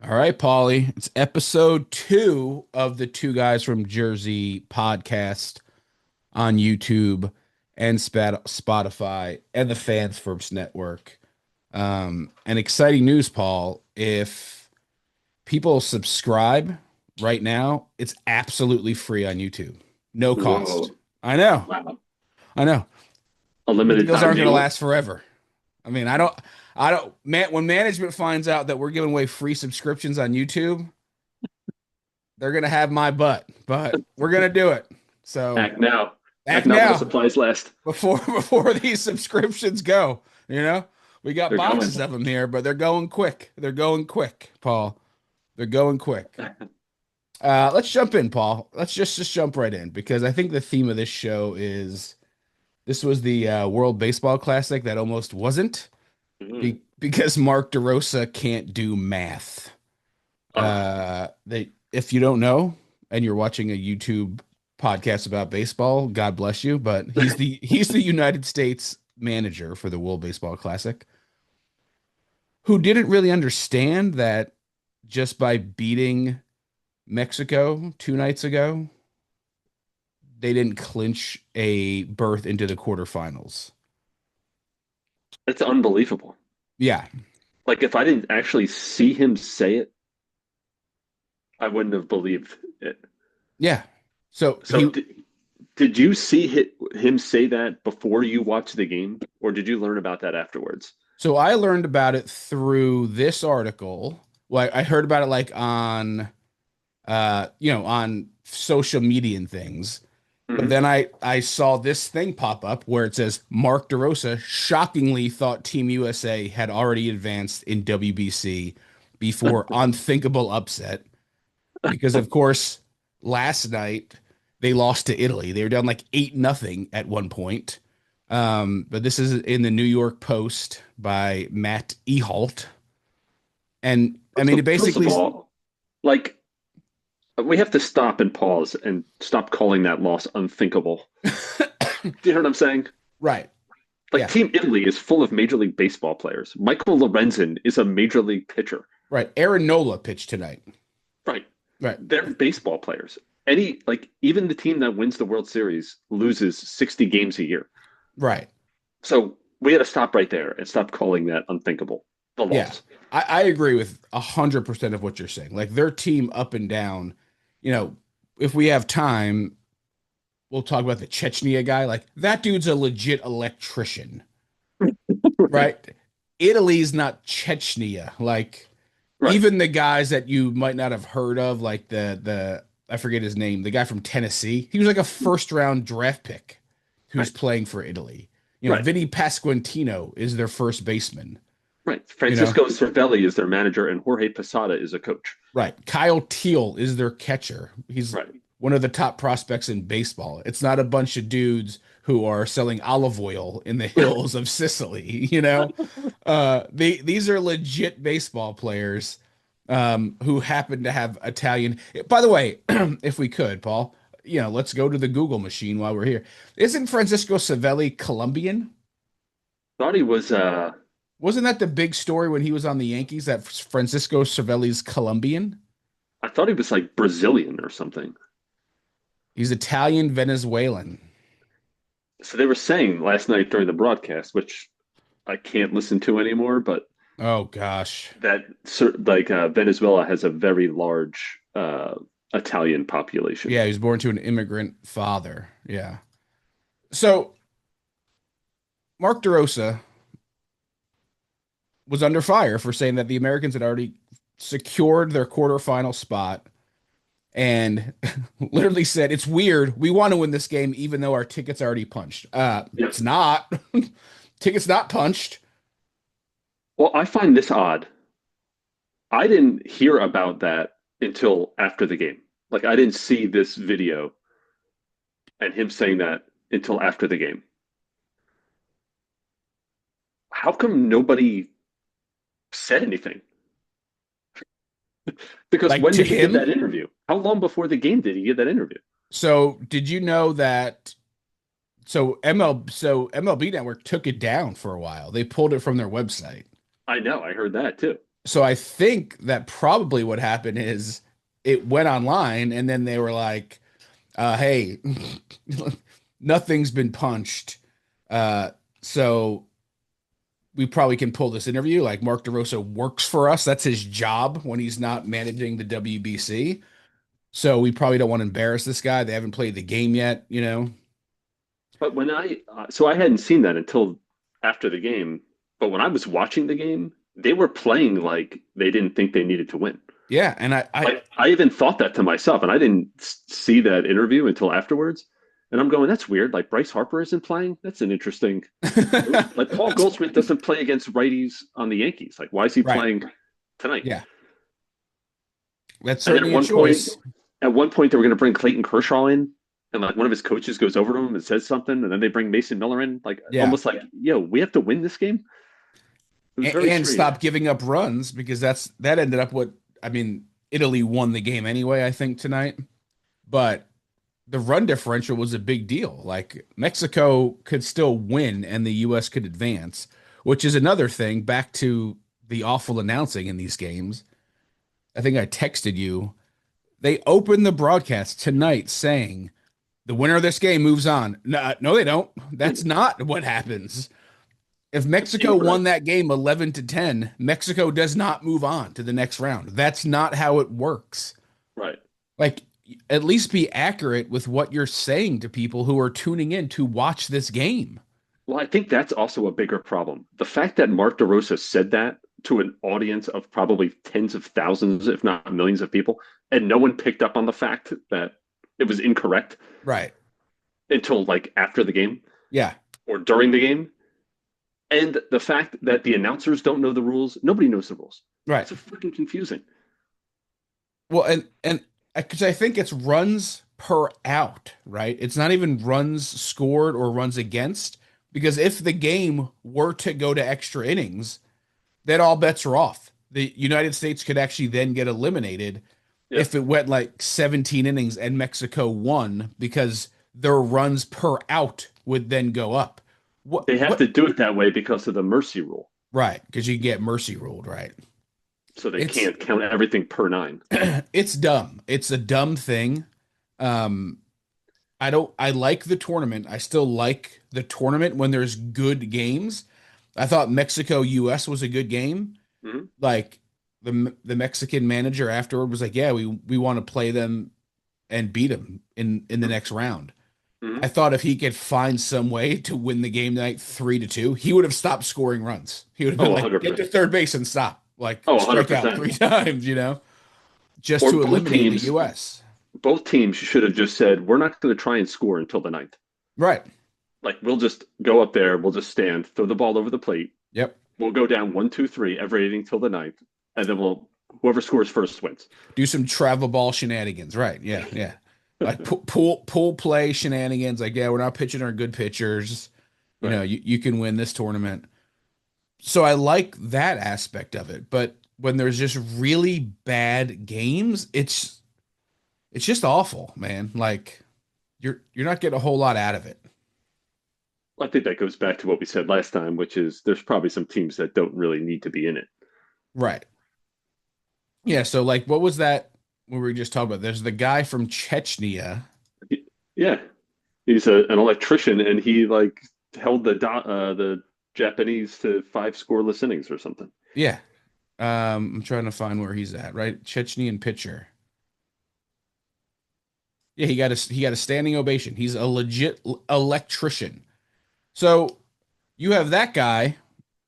All right, Paulie. It's episode 2 of the Two Guys from Jersey podcast on YouTube and Spotify and the Fans First Network. And exciting news, Paul. If people subscribe right now, it's absolutely free on YouTube. No cost. Whoa. I know. Wow. I know. A The limited deals time aren't going to deal. last forever. I don't, when management finds out that we're giving away free subscriptions on YouTube, they're gonna have my butt, but we're gonna do it. So Act now. Act act now while now supplies last. before these subscriptions go. You know, we got They're boxes going. of them here, but they're going quick. They're going quick, Paul. They're going quick. Let's jump in, Paul. Let's just jump right in because I think the theme of this show is this was the World Baseball Classic that almost wasn't Mm. because Mark DeRosa can't do math. Oh, If you don't know and you're watching a YouTube podcast about baseball, God bless you, but he's the United States manager for the World Baseball Classic who didn't really understand that just by beating Mexico 2 nights ago, they didn't clinch a berth into the quarterfinals. it's unbelievable. Yeah, Like if I didn't actually see him say it, I wouldn't have believed it. yeah. So So he did you see him say that before you watched the game, or did you learn about that afterwards? So I learned about it through this article. Well, I heard about it like on social media and things. But Hmm. then I saw this thing pop up where it says Mark DeRosa shockingly thought Team USA had already advanced in WBC before unthinkable upset because of course last night they lost to Italy. They were down like 8-0 at one point. But this is in the New York Post by Matt Ehalt. And I mean, it First of basically, all, like we have to stop and pause and stop calling that loss unthinkable. Do you know what I'm saying? right. Like Yeah. Team Italy is full of Major League Baseball players. Michael Lorenzen is a Major League pitcher. Right. Aaron Nola pitched tonight. Right. Right. They're baseball players. Even the team that wins the World Series loses 60 games a year. Right. So we got to stop right there and stop calling that unthinkable. The Yeah. loss. I agree with 100% of what you're saying. Like their team up and down, you know, if we have time, we'll talk about the Chechnya guy. Like that dude's a legit electrician, Right. right? Italy's not Chechnya. Like Right. even the guys that you might not have heard of, like the I forget his name, the guy from Tennessee. He was like a first round draft pick who's Right. playing for Italy. Right. Vinny Pasquantino is their first baseman. Right. You know, Francisco Cervelli is their manager and Jorge Posada is a coach. right. Kyle Teal is their catcher. He's Right. one of the top prospects in baseball. It's not a bunch of dudes who are selling olive oil in the hills of Sicily, these are legit baseball players who happen to have Italian. By the way, if we could, Paul, let's go to the Google machine while we're here. Isn't Francisco Savelli Colombian? Thought he was Wasn't that the big story when he was on the Yankees that Francisco Savelli's Colombian? I thought he was like Brazilian or something. He's Italian Venezuelan. So they were saying last night during the broadcast, which I can't listen to anymore, but Oh gosh. that Venezuela has a very large Italian population. Yeah, he was born to an immigrant father. Yeah. So Mark DeRosa was under fire for saying that the Americans had already secured their quarterfinal spot and literally said, "It's weird. We want to win this game even though our ticket's already punched." Yep. It's not. Ticket's not punched. Well, I find this odd. I didn't hear about that until after the game. Like I didn't see this video and him saying that until after the game. How come nobody said anything? Because Like when to did he give him. that interview? How long before the game did he give that interview? So did you know that MLB Network took it down for a while. They pulled it from their website. I know, I heard that too. So I think that probably what happened is it went online and then they were like, hey, nothing's been punched. Uh, so we probably can pull this interview. Like Mark DeRosa works for us. That's his job when he's not managing the WBC. So we probably don't want to embarrass this guy. They haven't played the game yet, you know? But when I hadn't seen that until after the game. But when I was watching the game, they were playing like they didn't think they needed to win. Yeah. And I Like I even thought that to myself, and I didn't see that interview until afterwards. And I'm going, that's weird. Like Bryce Harper isn't playing. That's an interesting move. Like Paul Goldschmidt doesn't play against righties on the Yankees. Like why is he right. playing tonight? Yeah. That's And then certainly a choice. at one point they were going to bring Clayton Kershaw in, and like one of his coaches goes over to him and says something, and then they bring Mason Miller in, like Yeah. almost like, yo, we have to win this game. It was very And strange. stop giving up runs because that ended up what I mean, Italy won the game anyway, I think tonight. But the run differential was a big deal. Like Mexico could still win and the US could advance, which is another thing back to the awful announcing in these games. I think I texted you. They opened the broadcast tonight saying the winner of this game moves on. No, no, they don't. That's not what happens. If It's Mexico won incorrect. that game 11-10, Mexico does not move on to the next round. That's not how it works. Right. Like, at least be accurate with what you're saying to people who are tuning in to watch this game. Well, I think that's also a bigger problem. The fact that Mark DeRosa said that to an audience of probably tens of thousands, if not millions of people, and no one picked up on the fact that it was incorrect Right. until like after the game Yeah. or during the game. And the fact that the announcers don't know the rules, nobody knows the rules. Right. It's so freaking confusing. Well, and because I think it's runs per out, right? It's not even runs scored or runs against, because if the game were to go to extra innings, then all bets are off. The United States could actually then get eliminated Yep. if it went like 17 innings and Mexico won because their runs per out would then go up. What They have what to do it that way because of the mercy rule. right, because you get mercy ruled, right? So they It's can't count everything per nine. it's dumb. It's a dumb thing. Um I like the tournament. I still like the tournament when there's good games. I thought Mexico US was a good game. Mm-hmm. Like the Mexican manager afterward was like, "Yeah, we want to play them and beat them in the next round." I Mm-hmm. thought if he could find some way to win the game tonight 3-2, he would have stopped scoring runs. He would have Oh, been like, "Get 100%. to third base and stop." Like Oh, strike out 100%. three times, just Or to eliminate the US. both teams should have just said, we're not going to try and score until the ninth. Right. Like we'll just go up there, we'll just stand, throw the ball over the plate. Yep. We'll go down 1, 2, 3 every inning till the ninth, and then we'll whoever scores first wins. Do some travel ball shenanigans. Right. Yeah. Yeah. Like pool play shenanigans. Like, yeah, we're not pitching our good pitchers. Right. You can win this tournament. So I like that aspect of it. But when there's just really bad games, it's just awful, man. Like you're not getting a whole lot out of it. I think that goes back to what we said last time, which is there's probably some teams that don't really need to be in it. Right. Yeah. So like, what was that? What we were just talking about? There's the guy from Chechnya. Yeah, he's an electrician, and he like held the Japanese to 5 scoreless innings or something. Yeah. I'm trying to find where he's at. Right. Chechnyan pitcher. Yeah, he got a standing ovation. He's a legit electrician. So you have that guy,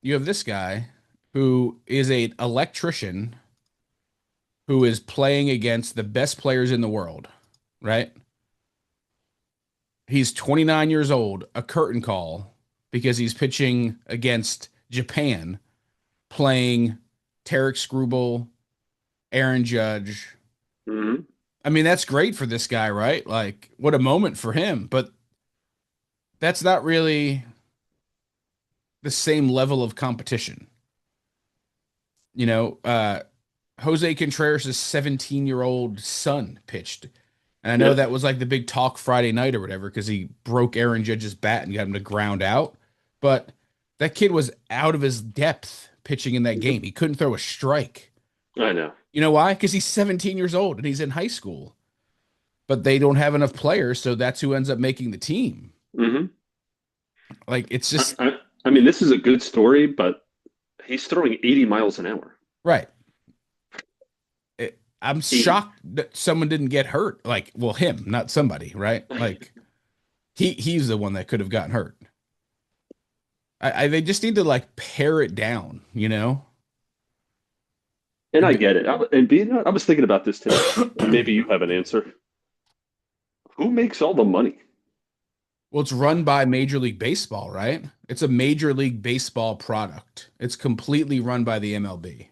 you have this guy who is a electrician who is playing against the best players in the world, right? He's 29 years old, a curtain call because he's pitching against Japan, playing Tarek Skubal, Aaron Judge. Mm-hmm. I mean, that's great for this guy, right? Like, what a moment for him. But that's not really the same level of competition. You know, Jose Contreras' 17-year-old son pitched. And I know Yep. that was like the big talk Friday night or whatever because he broke Aaron Judge's bat and got him to ground out. But that kid was out of his depth pitching in that game. He couldn't throw a strike. I know. You know why? Because he's 17 years old and he's in high school. But they don't have enough players, so that's who ends up making the team. Hmm. Like it's I, just I, I mean, this is a good story, but he's throwing 80 miles an hour. right. I'm 80. shocked that someone didn't get hurt. Like, well, him, not somebody, right? Like he's the one that could have gotten hurt. They just need to like pare it down, you know? And I And get it. I was thinking about this today, and maybe you have an answer. Who makes all the money? well, it's run by Major League Baseball, right? It's a Major League Baseball product. It's completely run by the MLB.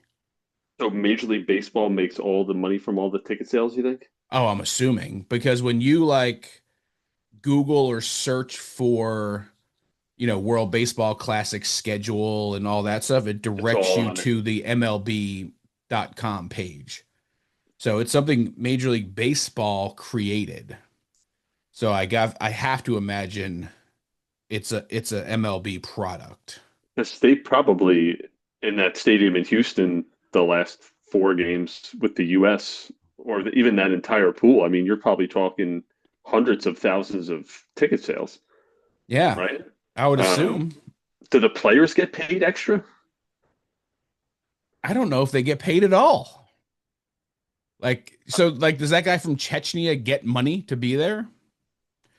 So Major League Baseball makes all the money from all the ticket sales, you think? Oh, I'm assuming because when you like Google or search for, World Baseball Classic schedule and all that stuff, it It's directs all you on it. to the MLB.com page. So it's something Major League Baseball created. So I have to imagine it's a MLB product. Because they probably, in that stadium in Houston, the last four games with the U.S., or even that entire pool, I mean, you're probably talking hundreds of thousands of ticket sales, Yeah, right? I would Um, assume. do the players get paid extra? I don't know if they get paid at all. Like, does that guy from Chechnya get money to be there?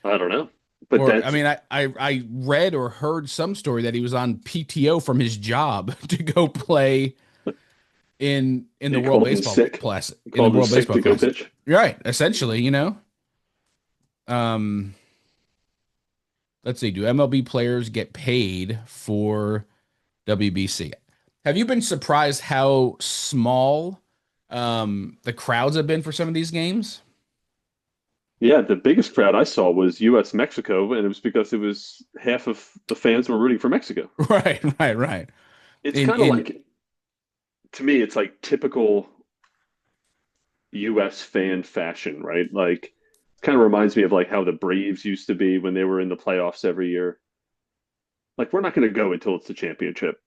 I don't know. But Or I that's mean, I read or heard some story that he was on PTO from his job to go play in the you World called in Baseball sick. Classic You in the called in World sick Baseball to go Classic. pitch. Right, essentially. Um, let's see, do MLB players get paid for WBC? Have you been surprised how small the crowds have been for some of these games? Yeah, the biggest crowd I saw was U.S. Mexico, and it was because it was half of the fans were rooting for Mexico. Right, right, right. It's In kind of in like, to me, it's like typical U.S. fan fashion, right? Like, kind of reminds me of like how the Braves used to be when they were in the playoffs every year. Like, we're not going to go until it's the championship.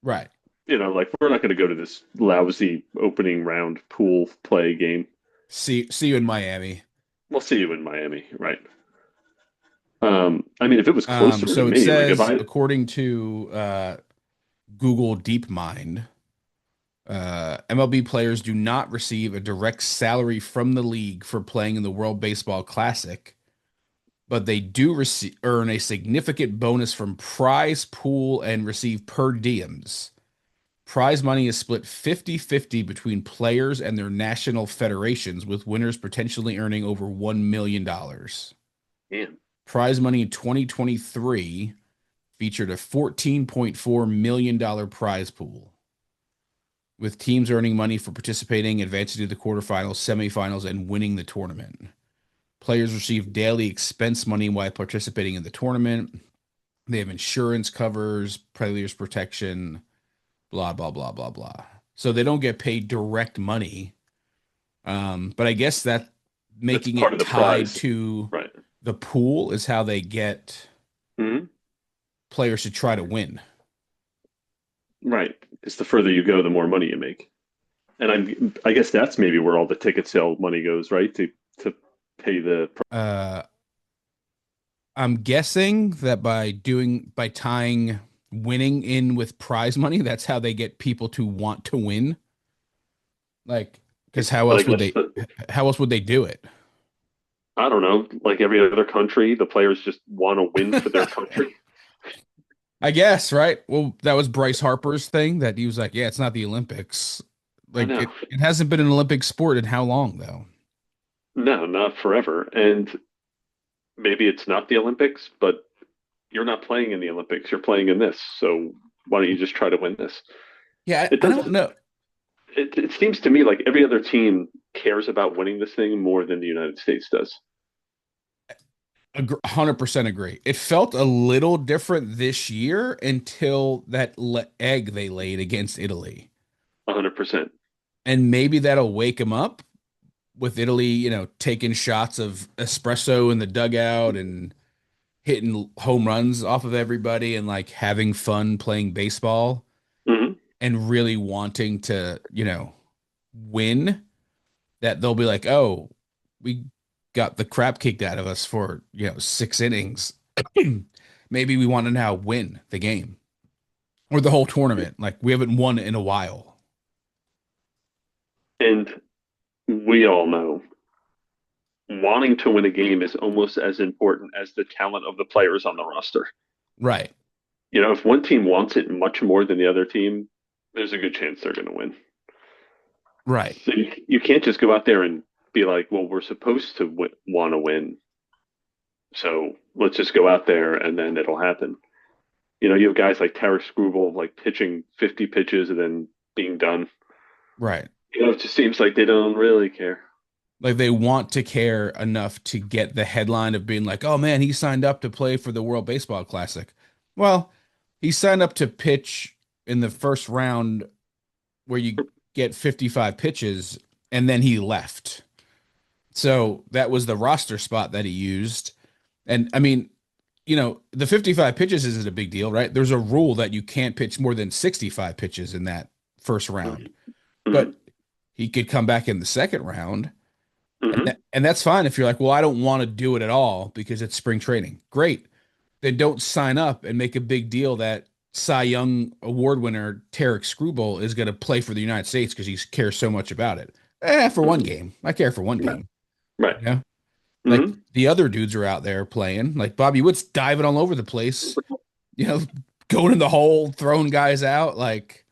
right. Like we're not going to go to this lousy opening round pool play game. See you in Miami. We'll see you in Miami, right? I mean, if it was closer to So it me, like if says, I, according to Google DeepMind, MLB players do not receive a direct salary from the league for playing in the World Baseball Classic, but they do earn a significant bonus from prize pool and receive per diems. Prize money is split 50-50 between players and their national federations, with winners potentially earning over $1 million. damn, Prize money in 2023 featured a $14.4 million prize pool, with teams earning money for participating, advancing to the quarterfinals, semifinals, and winning the tournament. Players receive daily expense money while participating in the tournament. They have insurance covers, players protection, blah, blah, blah, blah, blah. So they don't get paid direct money. But I guess that that's making part it of the tied prize, to right? the pool is how they get Hmm. players to try to win. Right. Because the further you go, the more money you make. And I guess that's maybe where all the ticket sale money goes, right? To pay the. Uh, I'm guessing that by tying winning in with prize money, that's how they get people to want to win. Like, because But I guess how else would they do it? I don't know. Like every other country, the players just want to win for their country. I guess, right? Well, that was Bryce Harper's thing that he was like, yeah, it's not the Olympics. I Like know. it hasn't been an Olympic sport in how long though? No, not forever. And maybe it's not the Olympics, but you're not playing in the Olympics. You're playing in this. So why don't you just try to win this? Yeah, It I don't doesn't. know. It seems to me like every other team cares about winning this thing more than the United States does. 100% agree. It felt a little different this year until that egg they laid against Italy. 100%. And maybe that'll wake them up with Italy, taking shots of espresso in the dugout and hitting home runs off of everybody and like having fun playing baseball. Hmm. and really wanting to, win, that they'll be like, oh, we got the crap kicked out of us for, 6 innings. Maybe we want to now win the game or the whole tournament. Like we haven't won in a while. And we all know wanting to win a game is almost as important as the talent of the players on the roster. Right. If one team wants it much more than the other team, there's a good chance they're going to win. Right. So you can't just go out there and be like, well, we're supposed to want to win. So let's just go out there and then it'll happen. You have guys like Tarek Skubal like pitching 50 pitches and then being done. Right. It just seems like they don't really care. Like they want to care enough to get the headline of being like, oh man, he signed up to play for the World Baseball Classic. Well, he signed up to pitch in the first round where you get 55 pitches and then he left. So that was the roster spot that he used. And I mean, the 55 pitches isn't a big deal, right? There's a rule that you can't pitch more than 65 pitches in that first round. Mm-hmm. But he could come back in the second round. Mm-hmm. And that's fine if you're like, well, I don't want to do it at all because it's spring training. Great. Then don't sign up and make a big deal that Cy Young Award winner Tarek Skubal is going to play for the United States because he cares so much about it. For one game. I care for one game. Right. Like Mm-hmm. the other dudes are out there playing. Like Bobby Wood's diving all over the place, going in the hole, throwing guys out. Like,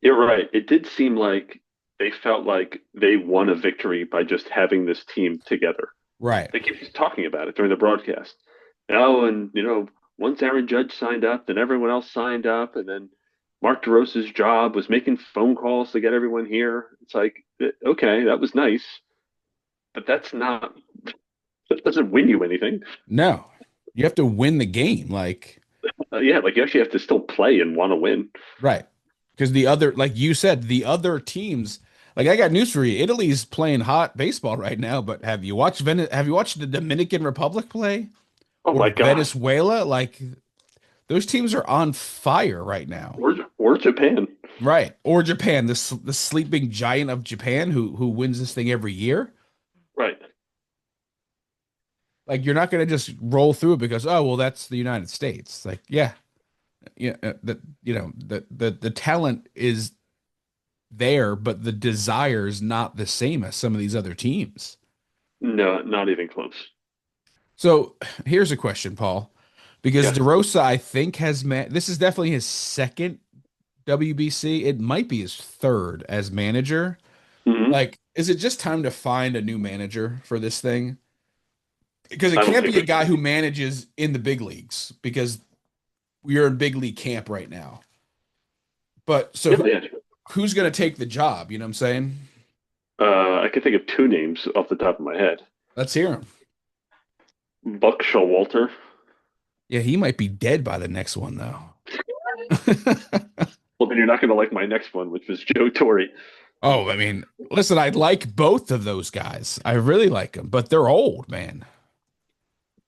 You're right. It did seem like they felt like they won a victory by just having this team together. right, They keep talking about it during the broadcast. Oh, and once Aaron Judge signed up, then everyone else signed up, and then Mark DeRosa's job was making phone calls to get everyone here. It's like, okay, that was nice, but that doesn't win you anything. no, you have to win the game. Like, Yeah, like you actually have to still play and want to win. right. Because the other, like you said, the other teams, like I got news for you. Italy's playing hot baseball right now, but have you watched the Dominican Republic play Oh or my God. Venezuela? Like those teams are on fire right now. Or Japan. Right. Or Japan, the sleeping giant of Japan who wins this thing every year. Right. Like you're not going to just roll through it because oh well that's the United States. Like yeah, the talent is there, but the desire is not the same as some of these other teams. No, not even close. So here's a question, Paul, because Yes. DeRosa I think this is definitely his second WBC. It might be his third as manager. Hmm. Like, is it just time to find a new manager for this thing? Because it I don't can't think be a we guy who manages in the big leagues because we are in big league camp right now. But so Yeah, yeah. who's going to take the job? You know what I'm saying? I can think of two names off the top of my head. Let's hear him. Buck Showalter. Yeah, he might be dead by the next one, though. Well, then you're not going to like my next one, which was Joe Torre. Oh, I mean, listen, I like both of those guys. I really like them, but they're old, man.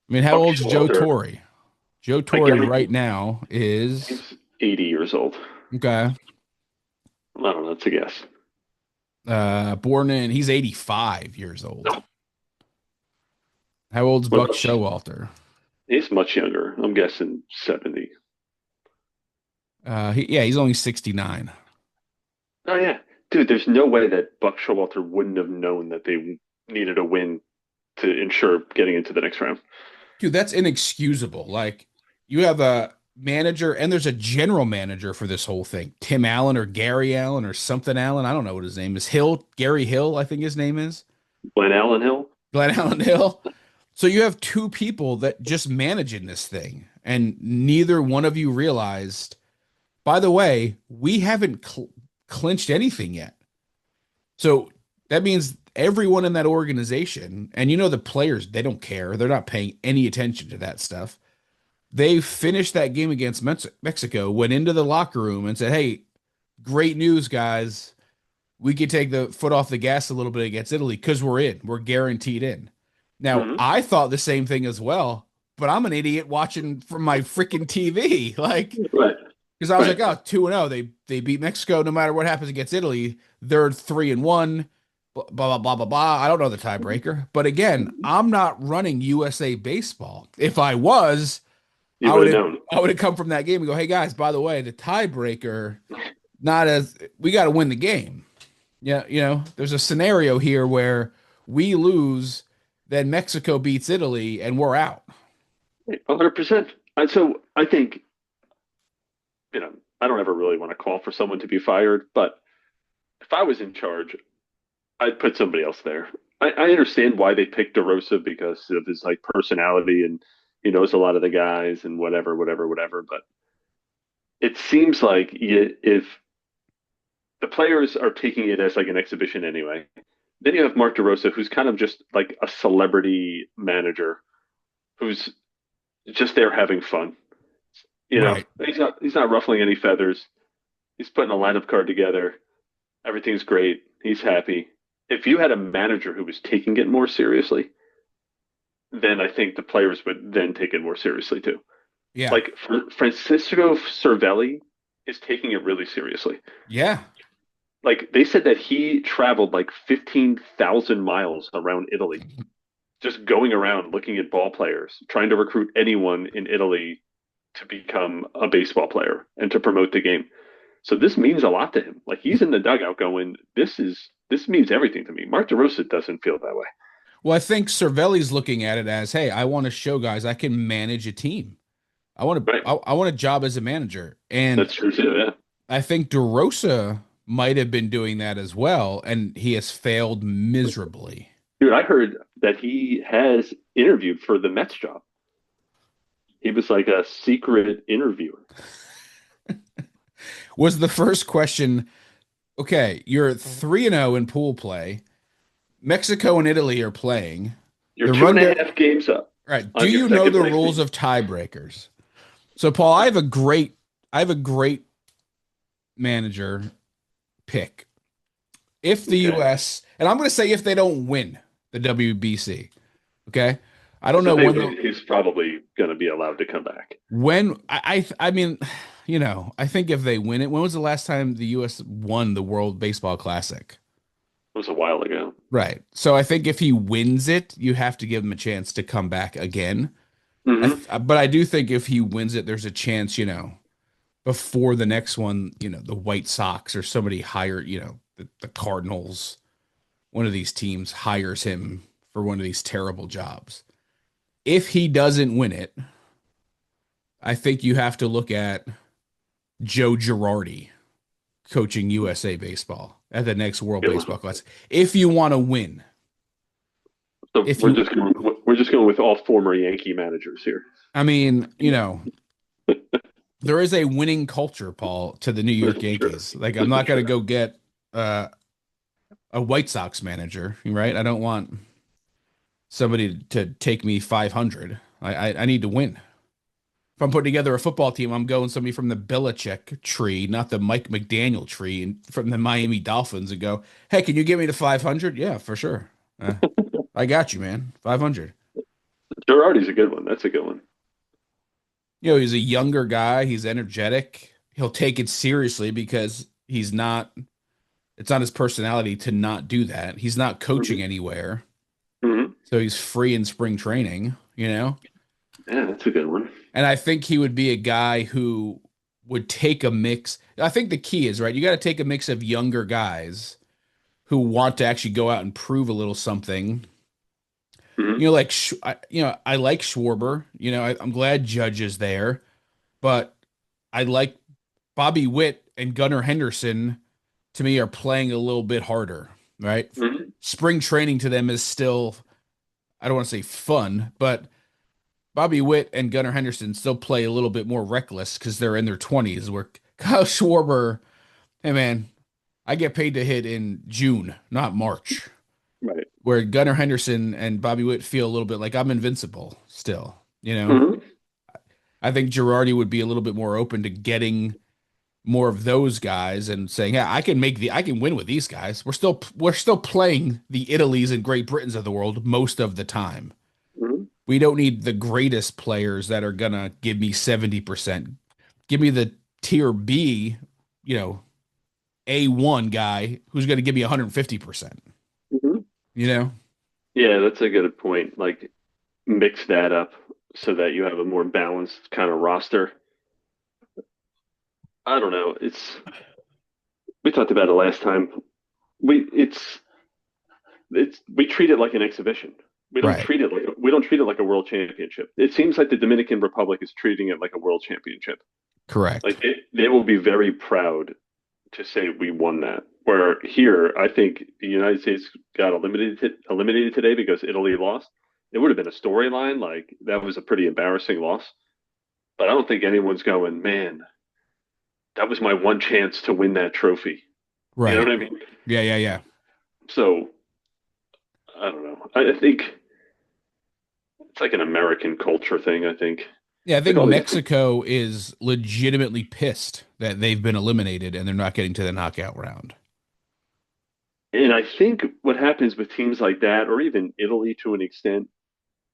I mean, how Buck old's Joe Showalter. Torre? Joe I Torre guarantee right now is he's 80 years old. okay. I don't know. That's a guess. He's 85 years old. How old's What Buck about, Showalter? he's much younger. I'm guessing 70. He's only 69. Oh, yeah. Dude, there's no way that Buck Showalter wouldn't have known that they needed a win to ensure getting into the next round. Dude, that's inexcusable. Like, you have a manager and there's a general manager for this whole thing. Tim Allen or Gary Allen or something Allen. I don't know what his name is. Gary Hill, I think his name is. Glenn Allen Hill? Glenn Allen Hill. So you have two people that just managing this thing, and neither one of you realized, by the way, we haven't clinched anything yet. So that means everyone in that organization, and the players, they don't care. They're not paying any attention to that stuff. They finished that game against Mexico, went into the locker room and said, hey, great news, guys. We could take the foot off the gas a little bit against Italy because we're in. We're guaranteed in. Now, Hmm. I thought the same thing as well, but I'm an idiot watching from my freaking TV. Like, Right. Because I was like, Right. oh, 2-0. They beat Mexico no matter what happens against Italy. They're 3-1. Blah blah blah blah blah. I don't know the tiebreaker. But again, I'm not running USA baseball. If I was, You would have known. I would have come from that game and go, hey guys, by the way, the tiebreaker, not as we got to win the game. Yeah, there's a scenario here where we lose, then Mexico beats Italy, and we're out. 100%. And so I think, I don't ever really want to call for someone to be fired, but if I was in charge, I'd put somebody else there. I understand why they picked DeRosa because of his like personality and he knows a lot of the guys and whatever, whatever, whatever. But it seems like if the players are taking it as like an exhibition anyway, then you have Mark DeRosa, who's kind of just like a celebrity manager who's just there having fun. Right. He's not ruffling any feathers. He's putting a lineup card together. Everything's great. He's happy. If you had a manager who was taking it more seriously, then I think the players would then take it more seriously too. Yeah. Like Francisco Cervelli is taking it really seriously. Yeah. Like they said that he traveled like 15,000 miles around Italy, just going around looking at ball players, trying to recruit anyone in Italy to become a baseball player and to promote the game. So this means a lot to him. Like he's in the dugout going, this means everything to me. Mark DeRosa doesn't feel that way. Well, I think Cervelli's looking at it as, hey, I want to show guys I can manage a team. Right. I want a job as a manager. And That's true too. Yeah. I think DeRosa might have been doing that as well, and he has failed miserably. Dude, I heard that he has interviewed for the Mets job. He was like a secret interviewer. Was the first question, okay, you're 3-0 in pool play. Mexico and Italy are playing. You're The two run and a go half games up right. Do on your you know second the place rules team. of tiebreakers? So, Paul, I have a great manager pick. If the Okay. US, and I'm going to say if they don't win the WBC, okay? I don't Because know if they when win, he's probably going to be allowed to come back. I mean, I think if they win it, when was the last time the US won the World Baseball Classic? It was a while ago. Right. So I think if he wins it, you have to give him a chance to come back again. Hmm. But I do think if he wins it, there's a chance, before the next one, the White Sox or somebody hired, the Cardinals, one of these teams hires him for one of these terrible jobs. If he doesn't win it, I think you have to look at Joe Girardi coaching USA baseball at the next World Good one. Baseball Classic. If you want to win, So if you, we're just going with all former Yankee managers here. I mean, there is a winning culture, Paul, to the New This York is true. Yankees. Like, I'm This is not going to true. go get uh, a White Sox manager, right? I don't want somebody to take me 500. I need to win. If I'm putting together a football team, I'm going somebody from the Belichick tree, not the Mike McDaniel tree, and from the Miami Dolphins, and go, hey, can you give me the 500? Yeah, for sure. I got you, man. 500. Girardi's a good one. That's a good one. He's a younger guy. He's energetic. He'll take it seriously because it's not his personality to not do that. He's not coaching Hmm. anywhere. Hmm. So he's free in spring training. Yeah, that's a good one. And I think he would be a guy who would take a mix. I think the key is, right, you got to take a mix of younger guys who want to actually go out and prove a little something. Hmm. Like I like Schwarber. I'm glad Judge is there, but I like Bobby Witt and Gunnar Henderson. To me, are playing a little bit harder. Right, Hmm. spring training to them is still, I don't want to say fun, but Bobby Witt and Gunnar Henderson still play a little bit more reckless because they're in their 20s. Where Kyle Schwarber, hey man, I get paid to hit in June, not March. Right. Where Gunnar Henderson and Bobby Witt feel a little bit like I'm invincible still. Hmm. I think Girardi would be a little bit more open to getting more of those guys and saying, "Yeah, I can win with these guys. We're still playing the Italies and Great Britains of the world most of the time. Hmm. We don't need the greatest players that are gonna give me 70%. Give me the tier B, you know, A1 guy who's going to give me 150%, Mhm. you know? Yeah, that's a good point. Like mix that up so that you have a more balanced kind of roster. I don't know. It's we talked about it last time. We we treat it like an exhibition. Right. We don't treat it like a world championship. It seems like the Dominican Republic is treating it like a world championship. Correct. Like they will be very proud to say we won that. Where here, I think the United States got eliminated today because Italy lost. It would have been a storyline like that was a pretty embarrassing loss. But I don't think anyone's going, man, that was my one chance to win that trophy. You know Right. what I mean? Yeah, yeah, yeah. So I don't know. I think it's like an American culture thing. I think Yeah, I like think all these, Mexico is legitimately pissed that they've been eliminated and they're not getting to the knockout round. and I think what happens with teams like that, or even Italy to an extent,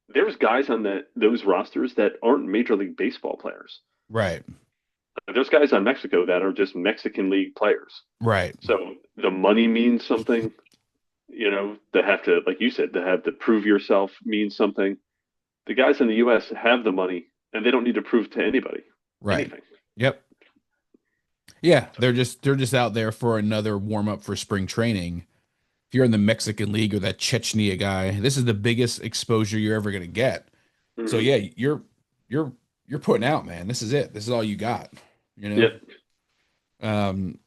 there's guys on those rosters that aren't Major League Baseball players. Right. There's guys on Mexico that are just Mexican League players. Right. So the money means something. You know, to have to, like you said, to have to prove yourself means something. The guys in the U.S. have the money, and they don't need to prove to anybody Right. anything. Yep. Yeah, they're just out there for another warm up for spring training. If you're in the Mexican League or that Chechnya guy, this is the biggest exposure you're ever gonna get. So Mm-hmm. yeah, you're you're putting out, man. This is it. This is all you got, you know? Yep. Um,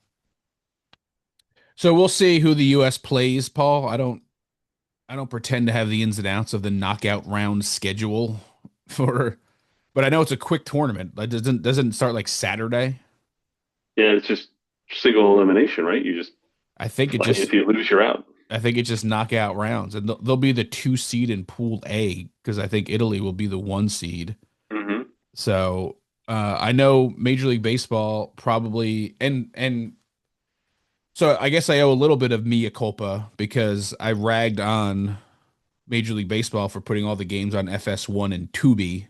so we'll see who the US plays, Paul. I don't pretend to have the ins and outs of the knockout round schedule for, but I know it's a quick tournament. It doesn't start like Saturday. Yeah, it's just single elimination, right? You just I think it play. just If you lose, you're out. I think it's just knockout rounds, and they'll be the two seed in Pool A because I think Italy will be the one seed. Mm-hmm. So I know Major League Baseball probably, and so I guess I owe a little bit of mea culpa because I ragged on Major League Baseball for putting all the games on FS1 and Tubi.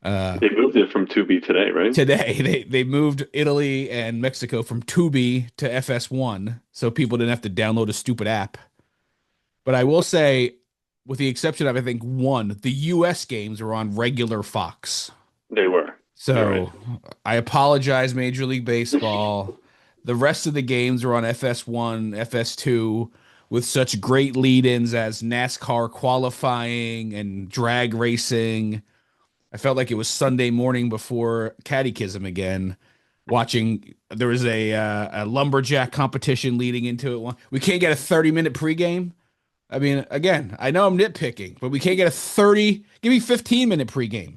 Uh, They moved it from 2B today, right? Today they moved Italy and Mexico from Tubi to FS1, so people didn't have to download a stupid app. But I will say, with the exception of I think one, the US games were on regular Fox. They were. You're right. So I apologize, Major League Baseball. The rest of the games were on FS1, FS2, with such great lead-ins as NASCAR qualifying and drag racing. I felt like it was Sunday morning before catechism again. Watching, there was a lumberjack competition leading into it. We can't get a 30-minute pregame. I mean, again, I know I'm nitpicking, but we can't get a 30, give me 15-minute pregame.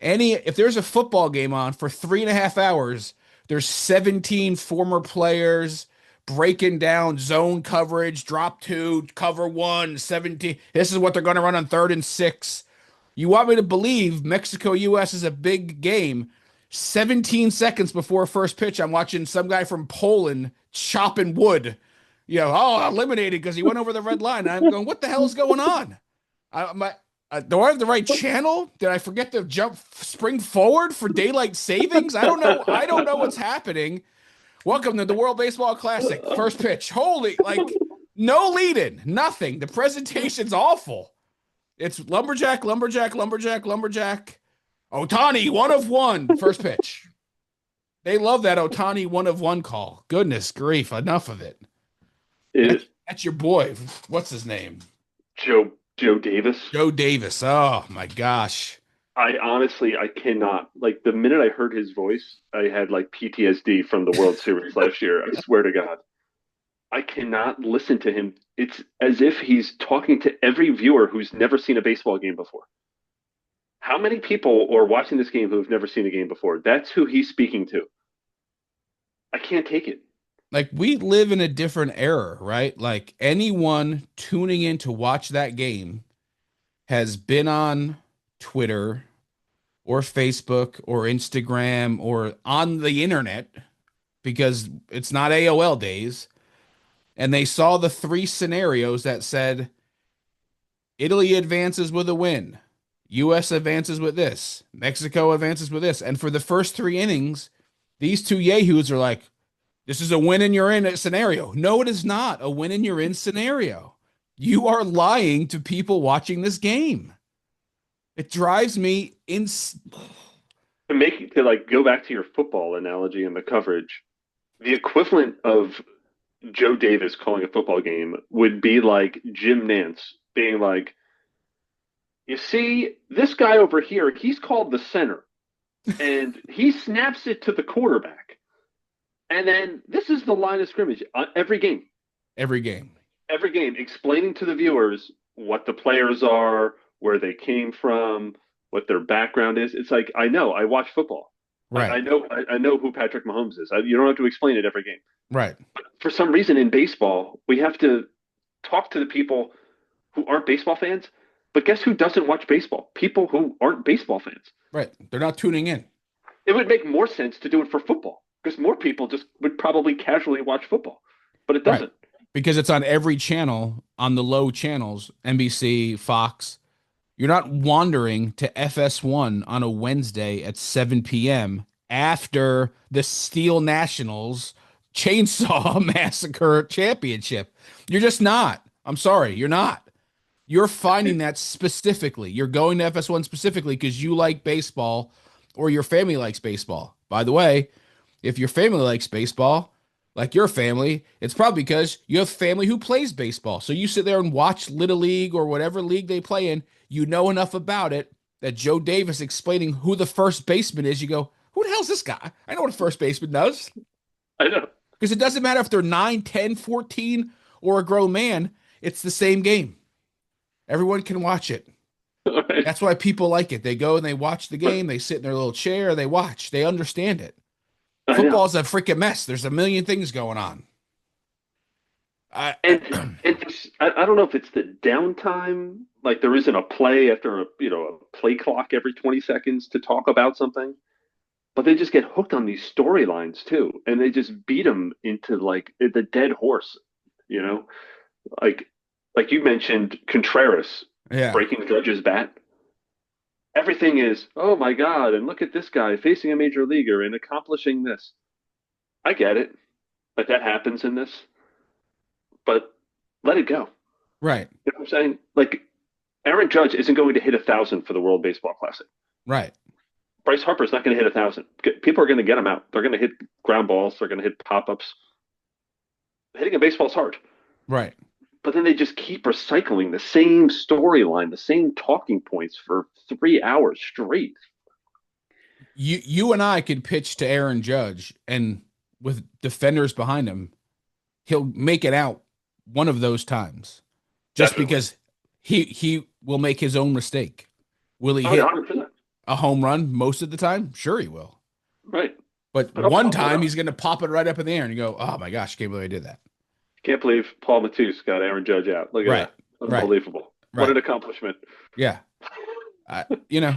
If there's a football game on for 3.5 hours, there's 17 former players breaking down zone coverage, drop two, cover one, 17. This is what they're going to run on 3rd and 6. You want me to believe Mexico US is a big game? 17 seconds before first pitch, I'm watching some guy from Poland chopping wood. Eliminated because he went over the red line. I'm going, what the hell is going on? Do I have the right channel? Did I forget to spring forward for daylight savings? I don't know. I don't know what's happening. Welcome to the World Baseball Classic. First pitch. Holy, like, no lead in, nothing. The presentation's awful. It's lumberjack, lumberjack, lumberjack, lumberjack. Otani, 1 of 1, first pitch. They love that Otani 1 of 1 call. Goodness grief, enough of it. That's, It, that's your boy. What's his name? Joe Davis. Joe Davis. Oh my gosh. I honestly, I cannot. Like the minute I heard his voice, I had like PTSD from the World Series last year. I swear to God, I cannot listen to him. It's as if he's talking to every viewer who's never seen a baseball game before. How many people are watching this game who have never seen a game before? That's who he's speaking to. I can't take it. Like we live in a different era, right? Like anyone tuning in to watch that game has been on Twitter or Facebook or Instagram or on the internet because it's not AOL days. And they saw the three scenarios that said Italy advances with a win, US advances with this, Mexico advances with this. And for the first 3 innings, These two yahoos are like, this is a win and you're in scenario. No, it is not a win and you're in scenario. You are lying to people watching this game. It drives me To like go back to your football analogy and the coverage, the equivalent of Joe Davis calling a football game would be like Jim Nance being like, you see, this guy over here, he's called the center, and he snaps it to the quarterback. And then this is the line of scrimmage every game, every game. every game, explaining to the viewers what the players are, where they came from, what their background is. It's like I know, I watch football. Right. I know who Patrick Mahomes is. You don't have to explain it every game. Right. But for some reason in baseball, we have to talk to the people who aren't baseball fans. But guess who doesn't watch baseball? People who aren't baseball fans. Right. They're not tuning in. It would make more sense to do it for football because more people just would probably casually watch football, but it Right. doesn't. Because it's on every channel, on the low channels, NBC, Fox. You're not wandering to FS1 on a Wednesday at 7 p.m. after the Steel Nationals Chainsaw Massacre Championship. You're just not. I'm sorry, you're not. You're finding that specifically. You're going to FS1 specifically because you like baseball or your family likes baseball. By the way, if your family likes baseball, like your family, it's probably because you have family who plays baseball. So you sit there and watch Little League or whatever league they play in. You know enough about it that Joe Davis explaining who the first baseman is. You go, who the hell's this guy? I know what a first baseman does. I know. Because it doesn't matter if they're 9, 10, 14, or a grown man. It's the same game. Everyone can watch it. Right. That's why people like it. They go and they watch the game. They sit in their little chair. They watch. They understand it. I know. Football's a freaking mess. There's a million things going on. I, And I don't know if it's the downtime, like there isn't a play after a play clock every 20 seconds to talk about something, but they just get hooked on these storylines too, and they just beat them into like the dead horse, you know, like you mentioned Contreras yeah. breaking Judge's bat. Everything is, oh my God, and look at this guy facing a major leaguer and accomplishing this. I get it, like that happens in this, but let it go. Right. You know what I'm saying? Like Aaron Judge isn't going to hit 1,000 for the World Baseball Classic. Right. Bryce Harper's not going to hit 1,000. People are going to get him out. They're going to hit ground balls. They're going to hit pop ups. Hitting a baseball is hard. Right. But then they just keep recycling the same storyline, the same talking points for 3 hours straight. You and I could pitch to Aaron Judge, and with defenders behind him, he'll make it out one of those times. Just Definitely. because he will make his own mistake. Will he Oh, hit 100%. a home run most of the time? Sure he will. Right. But But I'll one pop it time up. he's going to pop it right up in the air and you go, "Oh my gosh, can't believe I did that." Can't believe Paul Matus got Aaron Judge out. Look at Right. that. Right. Unbelievable. What Right. an accomplishment. Yeah.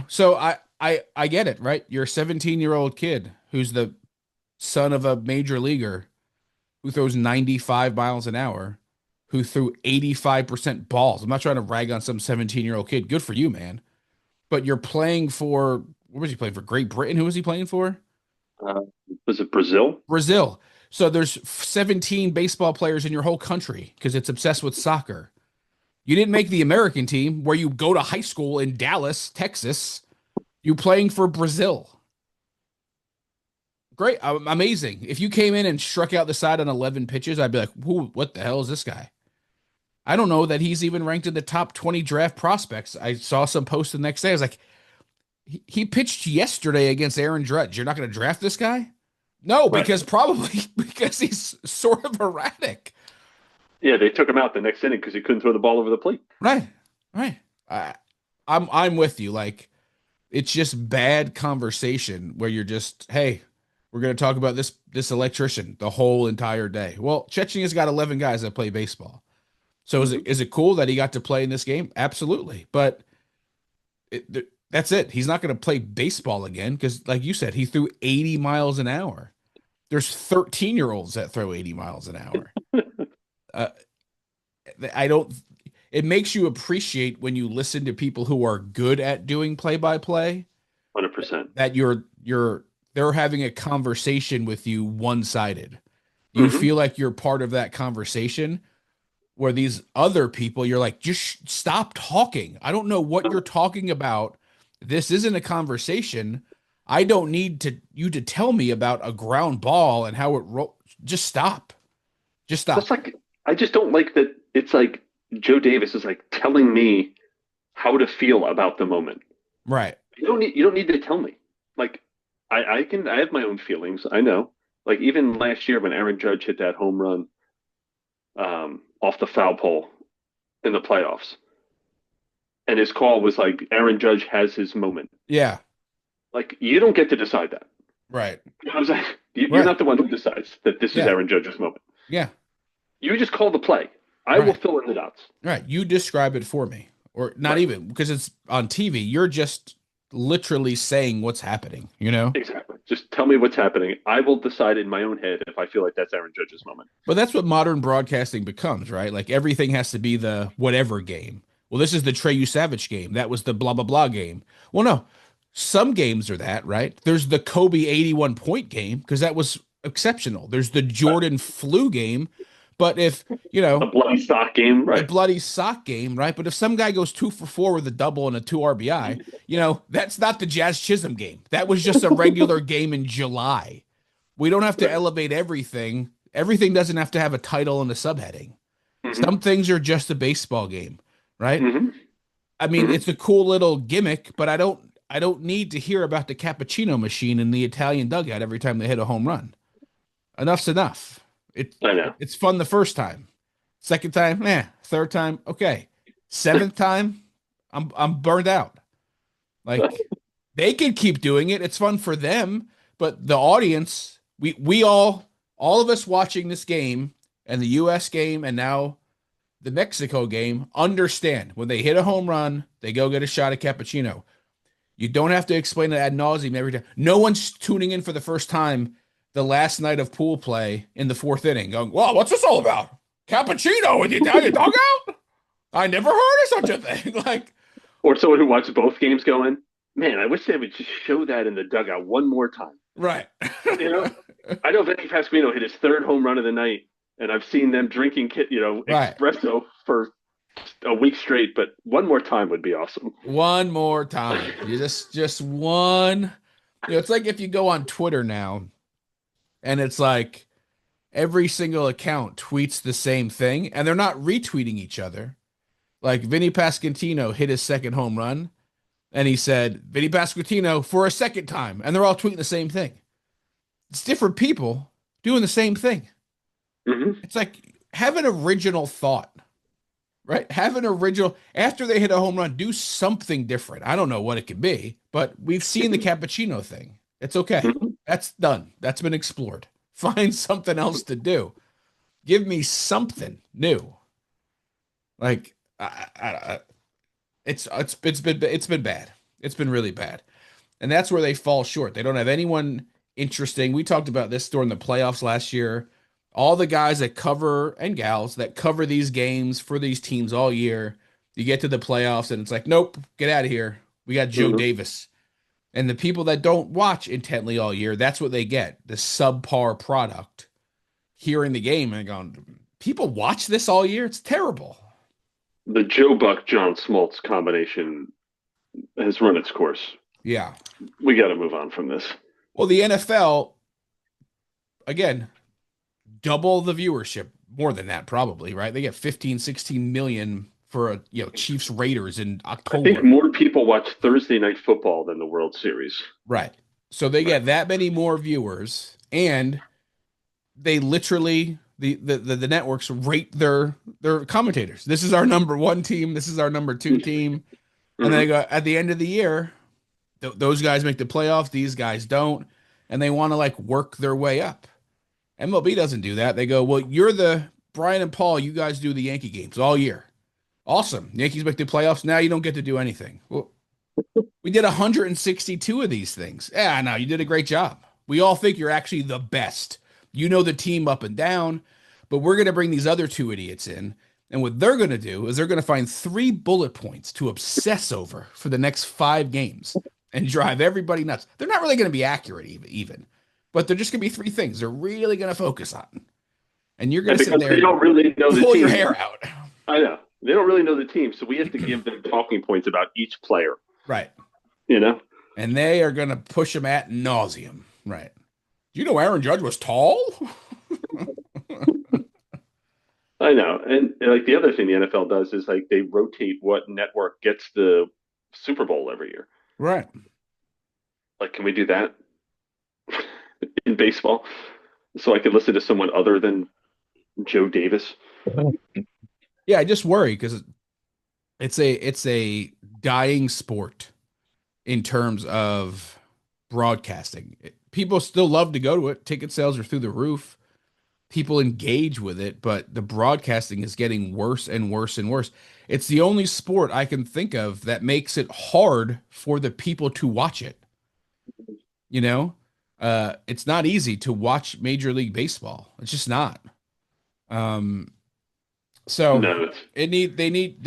So I get it, right? You're a 17-year-old kid who's the son of a major leaguer who throws 95 miles an hour, who threw 85% balls. I'm not trying to rag on some 17-year-old kid. Good for you, man. But you're playing for, what was he playing for? Great Britain? Who was he playing for? Uh, was it Brazil? Brazil. So there's 17 baseball players in your whole country because it's obsessed with soccer. You didn't make the American team where you go to high school in Dallas, Texas. You playing for Brazil. Great, amazing. If you came in and struck out the side on 11 pitches, I'd be like, "Who? What the hell is this guy?" I don't know that he's even ranked in the top 20 draft prospects. I saw some post the next day. I was like, he pitched yesterday against Aaron Judge. You're not going to draft this guy? No, Right. because probably because he's sort of erratic. Yeah, they took him out the next inning because he couldn't throw the ball over the plate. Right, right. I'm with you. Like, it's just bad conversation where you're just, hey, we're going to talk about this electrician the whole entire day. Well, Chechenya's got 11 guys that play baseball. So Mm-hmm. is it cool that he got to play in this game? Absolutely. But that's it. He's not going to play baseball again because, like you said, he threw 80 miles an hour. There's 13-year-olds that throw 80 miles an hour. Uh, I don't. It makes you appreciate when you listen to people who are good at doing play-by-play 100%. that you're they're having a conversation with you one-sided. You Hmm. feel like you're part of that conversation where these other people, you're like, just stop talking. I don't know what you're talking about. This isn't a conversation. I don't need to you to tell me about a ground ball and how it roll. Just stop. Just Plus, stop. like, I just don't like that. It's like Joe Davis is like telling me how to feel about the moment. Right. You don't need to tell me. Like, I have my own feelings. I know. Like even last year when Aaron Judge hit that home run off the foul pole in the playoffs, and his call was like Aaron Judge has his moment. Yeah. Like you don't get to decide that. Right. You know what I'm saying? You're Right. not the one who decides that this is Yeah. Aaron Judge's moment. Yeah. You just call the play. I will Right. fill in the dots. Right. You describe it for me. Or not Right. even because it's on TV. You're just literally saying what's happening, you know? Exactly. Just tell me what's happening. I will decide in my own head if I feel like that's Aaron Judge's moment. But that's what modern broadcasting becomes, right? Like everything has to be the whatever game. Well, this is the Treyu Savage game. That was the blah blah blah game. Well, no. Some games are that, right? There's the Kobe 81 point game because that was exceptional. There's the Right. Jordan flu game. But if, A bloody sock game, the right? bloody sock game, right? But if some guy goes 2 for 4 with a double and a two RBI, that's not the Jazz Chisholm game. That was just a regular game in July. We don't have to Right. elevate everything. Everything doesn't have to have a title and a subheading. Hmm. Some things are just a baseball game, right? Hmm. I mean, Hmm. it's a cool little gimmick, but I don't need to hear about the cappuccino machine in the Italian dugout every time they hit a home run. Enough's enough. It I know. it's fun the first time. Second time, third time, okay. Seventh time, I'm burned out. Like they can keep doing it. It's fun for them, but the audience, we all of us watching this game and the US game and now the Mexico game understand when they hit a home run, they go get a shot of cappuccino. You don't have to explain it ad nauseum every time. No one's tuning in for the first time the last night of pool play in the fourth inning, going, "Well, what's this all about? Cappuccino in the Italian dugout? I never heard of such a thing." Like, Or someone who watched both games going, man, I wish they would just show that in the dugout one more time. right, You know, I know Vinny Pasquino hit his third home run of the night, and I've seen them drinking, right. espresso for a week straight. But one more time would be awesome. One more time. You just one. It's like if you go on Twitter now and it's like every single account tweets the same thing and they're not retweeting each other. Like Vinny Pasquantino hit his second home run and he said, Vinny Pasquantino for a second time. And they're all tweeting the same thing. It's different people doing the same thing. Hmm. It's like have an original thought, right? Have an original, after they hit a home run, do something different. I don't know what it could be, but we've seen the cappuccino thing. It's okay. Hmm. That's done. That's been explored. Find something else to do. Give me something new. Like it's been bad. It's been really bad, and that's where they fall short. They don't have anyone interesting. We talked about this during the playoffs last year. All the guys that cover and gals that cover these games for these teams all year, you get to the playoffs and it's like, nope, get out of here. We got Joe Hmm. Davis. And the people that don't watch intently all year, that's what they get, the subpar product here in the game and going, people watch this all year? It's terrible. The Joe Buck John Smoltz combination has run its course. Yeah. We got to move on from this. Well, the NFL, again, double the viewership, more than that probably, right? They get 15, 16 million for a Chiefs Raiders in I think October. more people watch Thursday Night Football than the World Series. Right. So they Right. get that many more viewers and they literally the networks rate their commentators. This is our number one team, this is our number two team. And then they Hmm. go at the end of the year, those guys make the playoffs, these guys don't, and they want to like work their way up. MLB doesn't do that. They go, well, you're the Brian and Paul, you guys do the Yankee games all year. Awesome. Yankees make the playoffs. Now you don't get to do anything. Well, we did 162 of these things. Yeah, no, you did a great job. We all think you're actually the best. You know the team up and down, but we're going to bring these other two idiots in. And what they're going to do is they're going to find 3 bullet points to obsess over for the next 5 games. and drive everybody nuts. They're not really going to be accurate even, but they're just going to be three things they're really going to focus on. And you're going And to sit because there they and don't really know the pull your team, hair out. I know they don't really know the team, so we have to give them talking points about each player. Right. You know, And they are going to push them at nauseum. Right. Do you know Aaron Judge was tall? I know. And like the other thing the NFL does is like they rotate what network gets the Super Bowl every year. Right. Like, can we do that in baseball? So I could listen to someone other than Joe Davis. Yeah, I just worry because it's a dying sport in terms of broadcasting. People still love to go to it. Ticket sales are through the roof. People engage with it, but the broadcasting is getting worse and worse and worse. It's the only sport I can think of that makes it hard for the people to watch it. You know, it's not easy to watch Major League Baseball. It's just not. Um, so No, it's they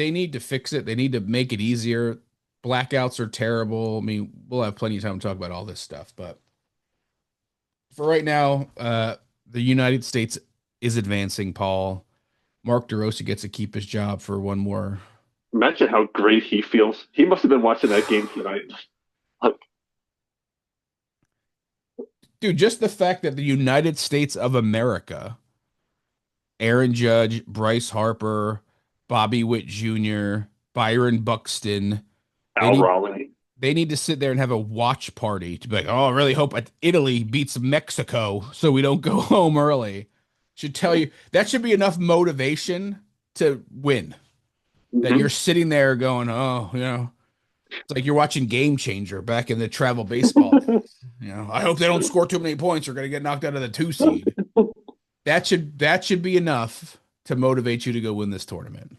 need to fix it. They need to make it easier. Blackouts are terrible. I mean, we'll have plenty of time to talk about all this stuff, but for right now, the United States is advancing, Paul. Mark DeRosa gets to keep his job for one more. imagine how great he feels. He must have been watching that game tonight. Like, Dude, just the fact that the United States of America, Aaron Judge, Bryce Harper, Bobby Witt Jr., Byron Buxton, they Al need Raleigh. they need to sit there and have a watch party to be like, oh, I really hope Italy beats Mexico so we don't go home early. Should tell you that should be enough motivation to win. That you're Mm-hmm. sitting there going, oh, it's like you're watching Game Changer back in the travel baseball days. I hope they don't score too many points. They're going to get knocked out of the two seed. That should be enough to motivate you to go win this tournament.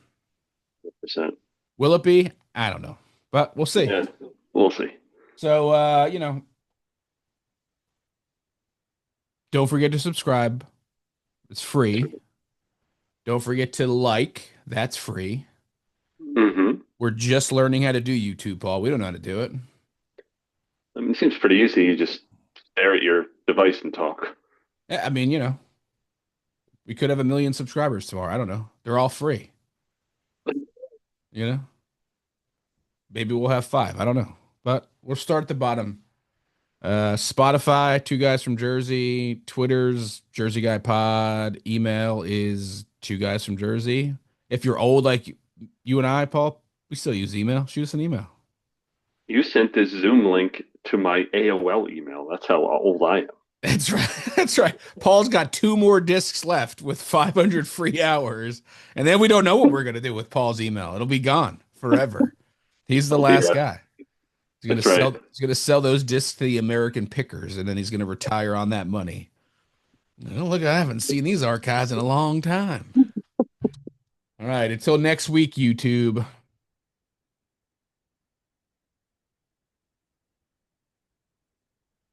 100%. Will it be? I don't know, but we'll see. Yeah, we'll see. So, don't forget to subscribe. It's free. Don't forget to like. That's free. Mm-hmm. We're just learning how to do YouTube, Paul. We don't know how to do it. I mean, it seems pretty easy. You just stare at your device and talk. I mean, we could have 1 million subscribers tomorrow. I don't know. They're all free. You know, maybe we'll have five. I don't know, but we'll start at the bottom. Spotify, two guys from Jersey. Twitter's Jersey Guy Pod. Email is two guys from Jersey. If you're old like you and I, Paul, we still use email. Shoot us an email. You sent this Zoom link to my AOL email. That's how old I am. That's right. That's right. Paul's got two more discs left with 500 free hours, and then we don't know what we're gonna do with Paul's email. It'll be gone forever. He's the I'll be last right. guy. He's gonna That's right. sell. He's gonna sell those discs to the American pickers, and then he's gonna retire on that money. Look, I haven't seen these archives in a long time. All right, until next week, YouTube.